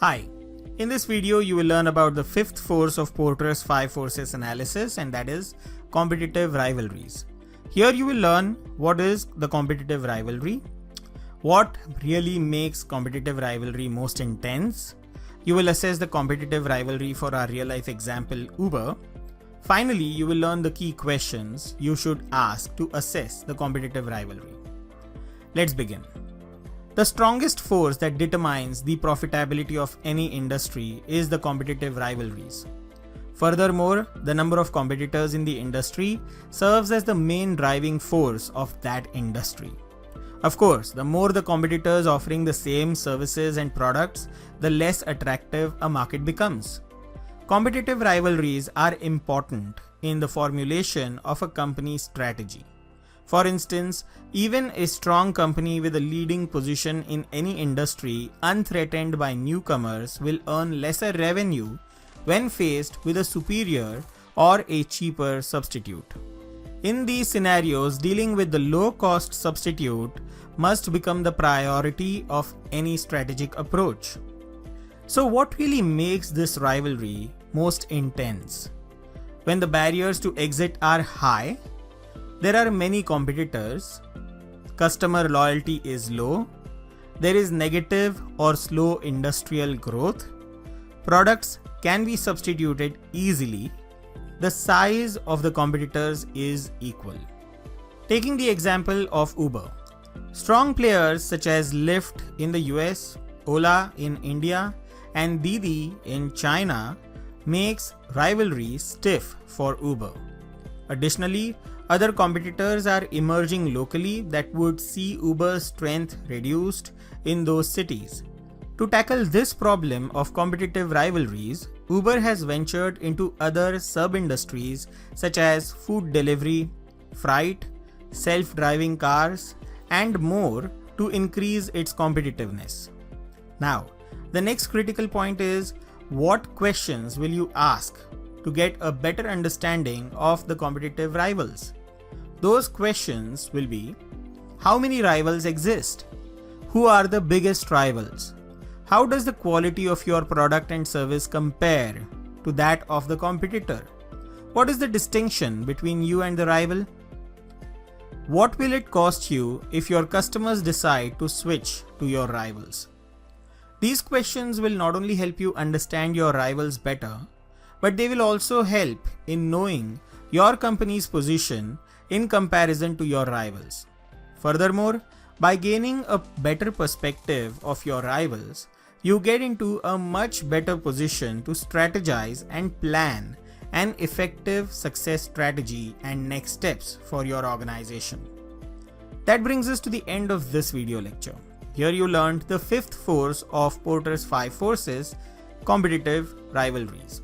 Hi, in this video you will learn about the fifth force of Porter's 5 forces analysis, and that is competitive rivalries. Here you will learn what is the competitive rivalry, what really makes competitive rivalry most intense. You will assess the competitive rivalry for our real life example Uber. Finally, you will learn the key questions you should ask to assess the competitive rivalry. Let's begin. The strongest force that determines the profitability of any industry is the competitive rivalries. Furthermore, the number of competitors in the industry serves as the main driving force of that industry. Of course, the more the competitors offering the same services and products, the less attractive a market becomes. Competitive rivalries are important in the formulation of a company's strategy. For instance, even a strong company with a leading position in any industry unthreatened by newcomers will earn lesser revenue when faced with a superior or a cheaper substitute. In these scenarios, dealing with the low-cost substitute must become the priority of any strategic approach. So what really makes this rivalry most intense? When the barriers to exit are high, there are many competitors, customer loyalty is low, there is negative or slow industrial growth, products can be substituted easily, the size of the competitors is equal. Taking the example of Uber, strong players such as Lyft in the US, Ola in India, and Didi in China makes rivalry stiff for Uber. Additionally, other competitors are emerging locally that would see Uber's strength reduced in those cities. To tackle this problem of competitive rivalries, Uber has ventured into other sub-industries such as food delivery, freight, self-driving cars, and more to increase its competitiveness. Now, the next critical point is, what questions will you ask to get a better understanding of the competitive rivals? Those questions will be: how many rivals exist? Who are the biggest rivals? How does the quality of your product and service compare to that of the competitor? What is the distinction between you and the rival? What will it cost you if your customers decide to switch to your rivals? These questions will not only help you understand your rivals better, but they will also help in knowing your company's position in comparison to your rivals. Furthermore, by gaining a better perspective of your rivals, you get into a much better position to strategize and plan an effective success strategy and next steps for your organization. That brings us to the end of this video lecture. Here you learned the fifth force of Porter's 5 forces, competitive rivalries.